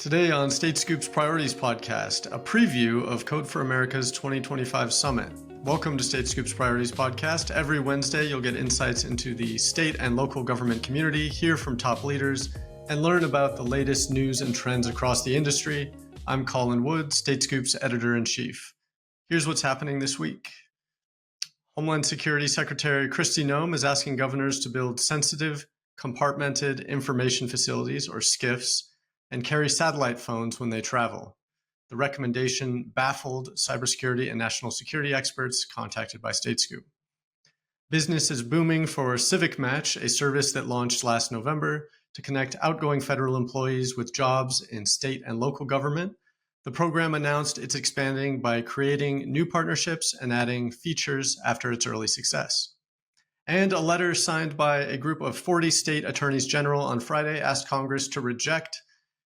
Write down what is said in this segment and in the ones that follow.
Today on StateScoop's Priorities Podcast, a preview of Code for America's 2025 Summit. Welcome to StateScoop's Priorities Podcast. Every Wednesday, you'll get insights into the state and local government community, hear from top leaders, and learn about the latest news and trends across the industry. I'm Colin Wood, StateScoop's Editor-in-Chief. Here's what's happening this week. Homeland Security Secretary Kristi Noem is asking governors to build sensitive, compartmented information facilities, or SCIFs, and carry satellite phones when they travel. The recommendation baffled cybersecurity and national security experts contacted by StateScoop. Business is booming for Civic Match, a service that launched last November to connect outgoing federal employees with jobs in state and local government. The program announced it's expanding by creating new partnerships and adding features after its early success. And a letter signed by a group of 40 state attorneys general on Friday asked Congress to reject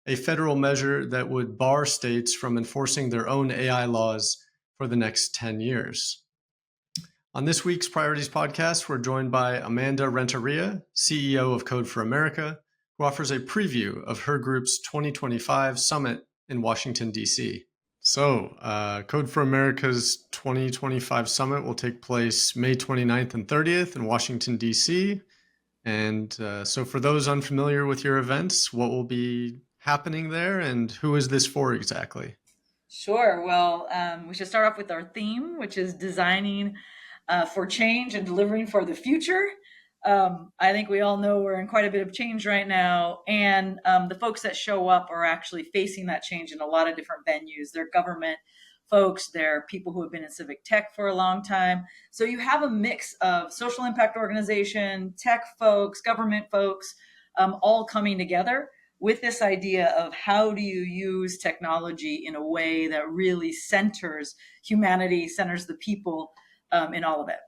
a federal measure that would bar states from enforcing their own AI laws for the next 10 years. On this week's Priorities Podcast, we're joined by Amanda Renteria, CEO of Code for America, who offers a preview of her group's 2025 summit in Washington, D.C. So, Code for America's 2025 summit will take place May 29th and 30th in Washington, D.C. And so for those unfamiliar with your events, what will be happening there, and who is this for exactly? Sure. Well, we should start off with our theme, which is designing for change and delivering for the future. I think we all know we're in quite a bit of change right now, and the folks that show up are actually facing that change in a lot of different venues. They're government folks, they're people who have been in civic tech for a long time. So you have a mix of social impact organization, tech folks, government folks, all coming together with this idea of how do you use technology in a way that really centers humanity, centers the people in all of it.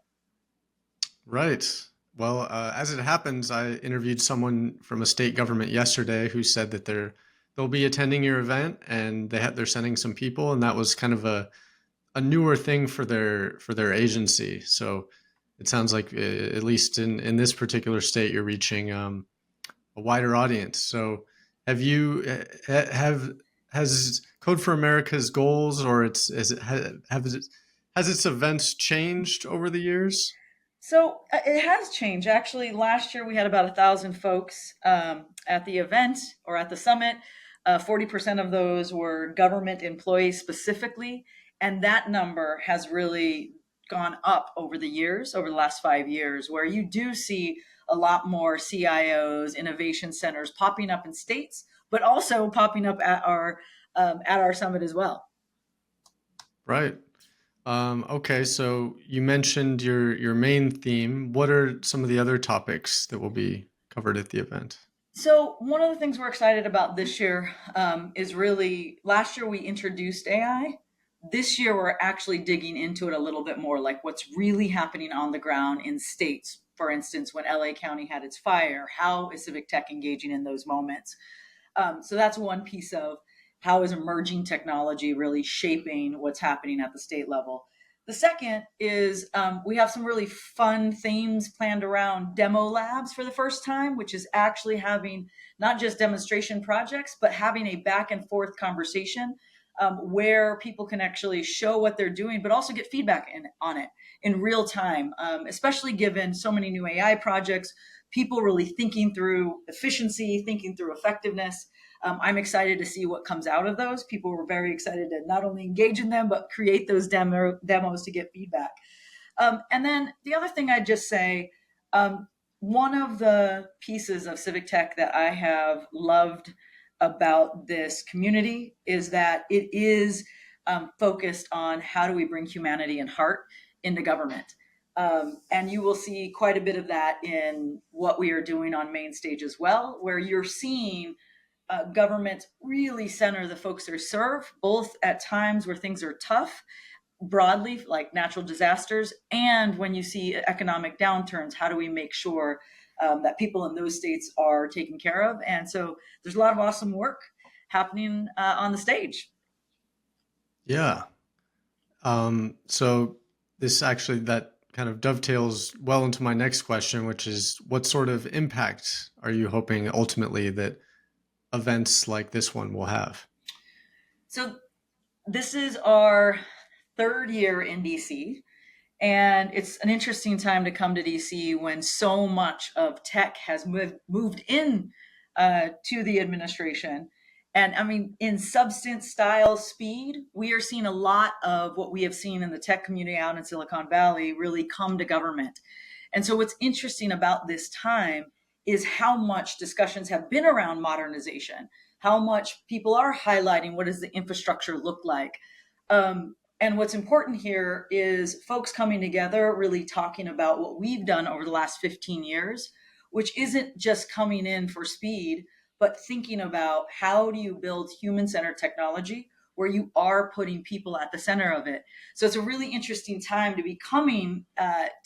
Right. Well, as it happens, I interviewed someone from a state government yesterday who said that they'll be attending your event, and they're sending some people, and that was kind of a newer thing for their agency. So it sounds like at least in this particular state, you're reaching a wider audience. So has Code for America's goals or has its events changed over the years? So it has changed. Actually, last year we had about 1,000 folks at the event or at the summit. 40% of those were government employees specifically, and that number has really gone up over the years, over the last 5 years, where you do see a lot more CIOs, innovation centers popping up in states, but also popping up at our summit as well. Right. Okay, so you mentioned your main theme. What are some of the other topics that will be covered at the event? So one of the things we're excited about this year is really, last year we introduced AI. This year we're actually digging into it a little bit more, like what's really happening on the ground in states. For instance, when LA County had its fire, how is civic tech engaging in those moments? So that's one piece of how is emerging technology really shaping what's happening at the state level. The second is we have some really fun themes planned around demo labs for the first time, which is actually having not just demonstration projects, but having a back and forth conversation where people can actually show what they're doing, but also get feedback on it in real time, especially given so many new AI projects, people really thinking through efficiency, thinking through effectiveness. I'm excited to see what comes out of those. People were very excited to not only engage in them, but create those demos to get feedback. And then the other thing I'd just say, one of the pieces of civic tech that I have loved about this community is that it is focused on how do we bring humanity and heart into government. And you will see quite a bit of that in what we are doing on main stage as well, where you're seeing governments really center the folks they serve, both at times where things are tough, broadly, like natural disasters, and when you see economic downturns, how do we make sure that people in those states are taken care of? And so there's a lot of awesome work happening on the stage. Yeah. So this actually, that kind of dovetails well into my next question, which is what sort of impact are you hoping ultimately that events like this one will have? So this is our third year in DC. And it's an interesting time to come to DC when so much of tech has moved in to the administration. And I mean, in substance, style, speed, we are seeing a lot of what we have seen in the tech community out in Silicon Valley really come to government. And so, what's interesting about this time is how much discussions have been around modernization, how much people are highlighting what does the infrastructure look like. And what's important here is folks coming together, really talking about what we've done over the last 15 years, which isn't just coming in for speed, but thinking about how do you build human centered technology where you are putting people at the center of it. So it's a really interesting time to be coming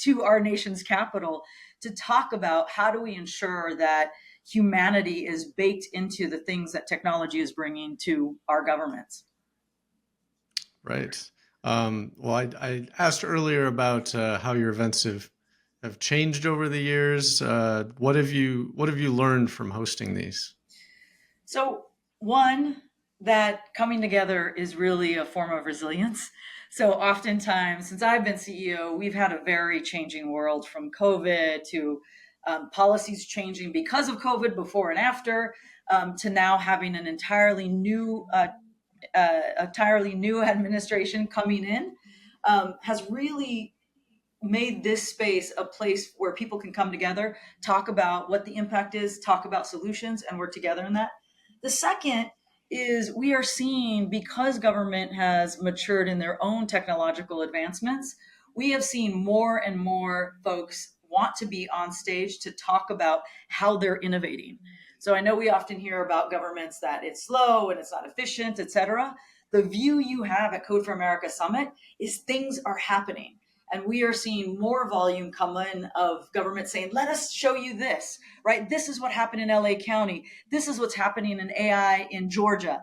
to our nation's capital to talk about how do we ensure that humanity is baked into the things that technology is bringing to our governments. Right. Well, I asked earlier about how your events have changed over the years. What have you learned from hosting these? So, one, that coming together is really a form of resilience. So, oftentimes, since I've been CEO, we've had a very changing world from COVID to policies changing because of COVID before and after, to now having an entirely new administration coming in, has really made this space a place where people can come together, talk about what the impact is, talk about solutions, and work together in that. The second is we are seeing, because government has matured in their own technological advancements, we have seen more and more folks want to be on stage to talk about how they're innovating. So I know we often hear about governments that it's slow and it's not efficient, et cetera. The view you have at Code for America Summit is things are happening. And we are seeing more volume come in of government saying, let us show you this, right? This is what happened in LA County. This is what's happening in AI in Georgia.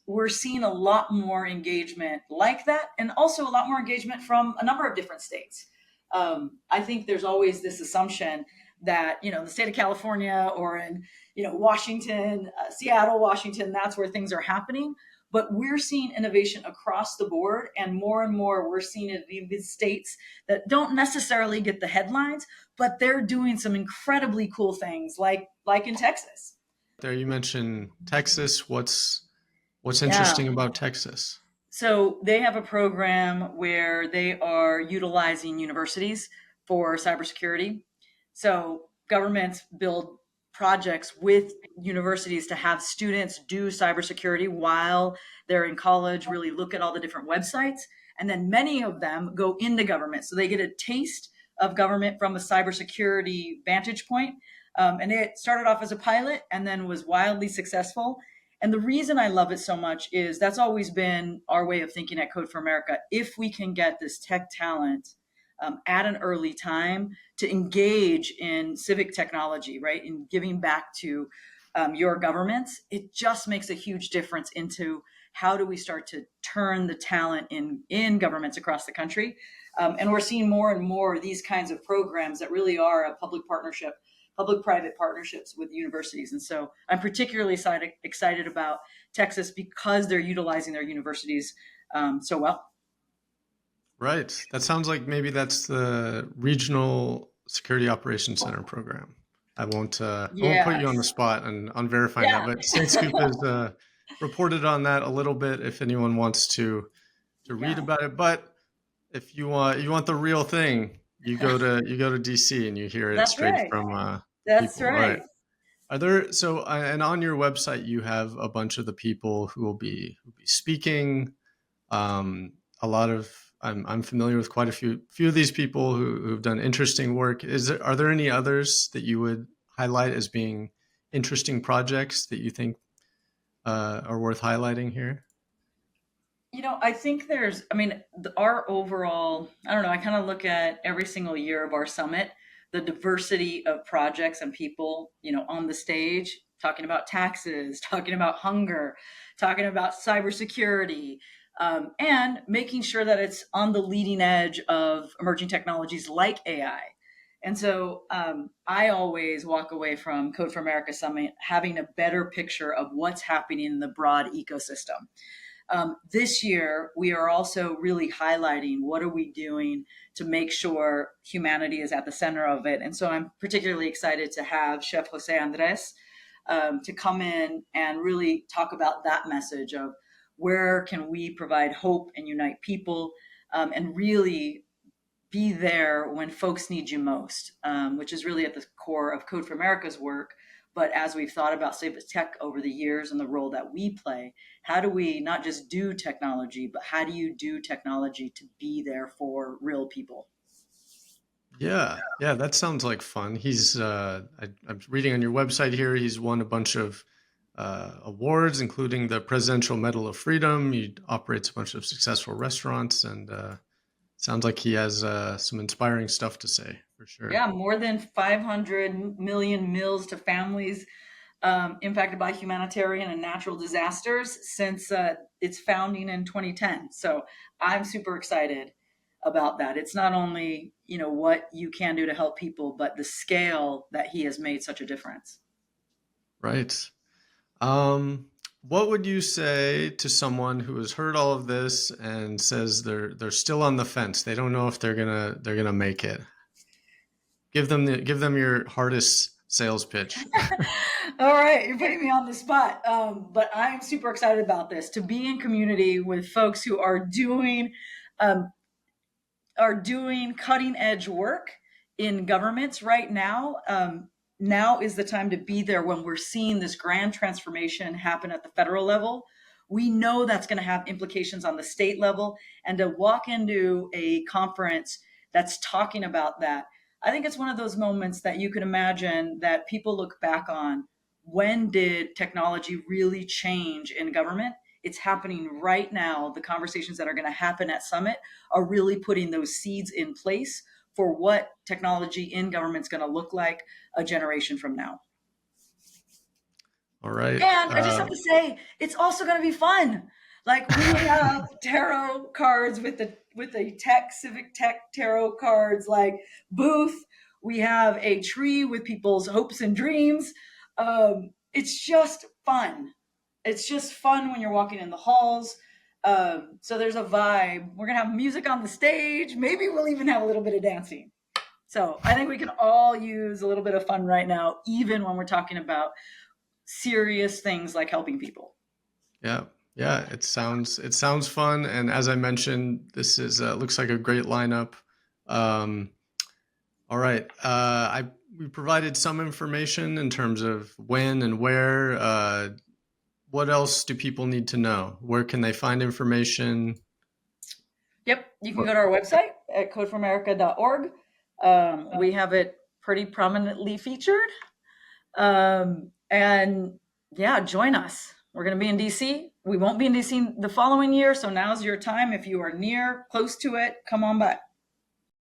We're seeing a lot more engagement like that, and also a lot more engagement from a number of different states. I think there's always this assumption that, the state of California or in, Washington, Seattle, Washington, that's where things are happening. But we're seeing innovation across the board, and more we're seeing it in these states that don't necessarily get the headlines, but they're doing some incredibly cool things, like in Texas. There, you mentioned Texas. What's Yeah. interesting about Texas? So they have a program where they are utilizing universities for cybersecurity. So governments build projects with universities to have students do cybersecurity while they're in college, really look at all the different websites. And then many of them go into government. So they get a taste of government from a cybersecurity vantage point. And it started off as a pilot and then was wildly successful. And the reason I love it so much is that's always been our way of thinking at Code for America. If we can get this tech talent at an early time to engage in civic technology, right, in giving back to your governments, it just makes a huge difference into how do we start to turn the talent in governments across the country. And we're seeing more and more these kinds of programs that really are a public-private partnerships with universities. And so I'm particularly excited about Texas because they're utilizing their universities so well. Right. That sounds like maybe that's the Regional Security Operations Center program. I won't put you on the Yes. spot on verifying that, Yeah. but StateScoop has reported on that a little bit if anyone wants to read Yeah. about it. But if you want the real thing, you go to DC and you hear it That's straight right. from the That's people. Right. right. Are there so and on your website you have a bunch of the people who will be speaking. A lot of I'm familiar with quite a few of these people who've done interesting work. Are there any others that you would highlight as being interesting projects that you think are worth highlighting here? I think our overall, I don't know, I kind of look at every single year of our summit, the diversity of projects and people, on the stage, talking about taxes, talking about hunger, talking about cybersecurity, and making sure that it's on the leading edge of emerging technologies like AI. And so I always walk away from Code for America Summit having a better picture of what's happening in the broad ecosystem. This year, we are also really highlighting what are we doing to make sure humanity is at the center of it. And so I'm particularly excited to have Chef Jose Andres to come in and really talk about that message of where can we provide hope and unite people, and really be there when folks need you most, which is really at the core of Code for America's work. But as we've thought about Civic Tech over the years and the role that we play, how do we not just do technology, but how do you do technology to be there for real people? Yeah, yeah, that sounds like fun. I'm reading on your website here, he's won a bunch of awards, including the Presidential Medal of Freedom. He operates a bunch of successful restaurants, and sounds like he has some inspiring stuff to say, for sure. Yeah, more than 500 million meals to families impacted by humanitarian and natural disasters since its founding in 2010. So I'm super excited about that. It's not only, what you can do to help people, but the scale that he has made such a difference. Right. Um, what would you say to someone who has heard all of this and says they're still on the fence? They don't know if they're gonna make it. Give them your hardest sales pitch. All right, you're putting me on the spot. But I'm super excited about this to be in community with folks who um, are doing cutting edge work in governments right now. Now is the time to be there when we're seeing this grand transformation happen at the federal level. We know that's going to have implications on the state level, and to walk into a conference that's talking about that, I think it's one of those moments that you can imagine that people look back on. When did technology really change in government? It's happening right now. The conversations that are going to happen at Summit are really putting those seeds in place for what technology in government is going to look like a generation from now. All right. And I just have to say, it's also going to be fun. Like we have tarot cards with the tech civic tech tarot cards like booth. We have a tree with people's hopes and dreams. It's just fun. It's just fun when you're walking in the halls. So there's a vibe. We're gonna have music on the stage. Maybe we'll even have a little bit of dancing. So I think we can all use a little bit of fun right now, even when we're talking about serious things like helping people. Yeah. Yeah, it sounds fun, and as I mentioned, this is looks like a great lineup. Um, all right, we provided some information in terms of when and where. What else do people need to know? Where can they find information? Yep, you can go to our website at codeforamerica.org. We have it pretty prominently featured. And yeah, join us. We're going to be in DC. We won't be in DC the following year, so now's your time. If you are near, close to it, come on by.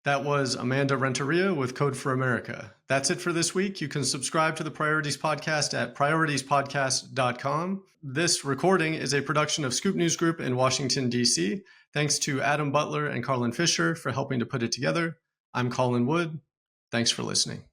That was Amanda Renteria with Code for America. That's it for this week. You can subscribe to the Priorities Podcast at prioritiespodcast.com. This recording is a production of Scoop News Group in Washington, D.C. Thanks to Adam Butler and Carlin Fisher for helping to put it together. I'm Colin Wood. Thanks for listening.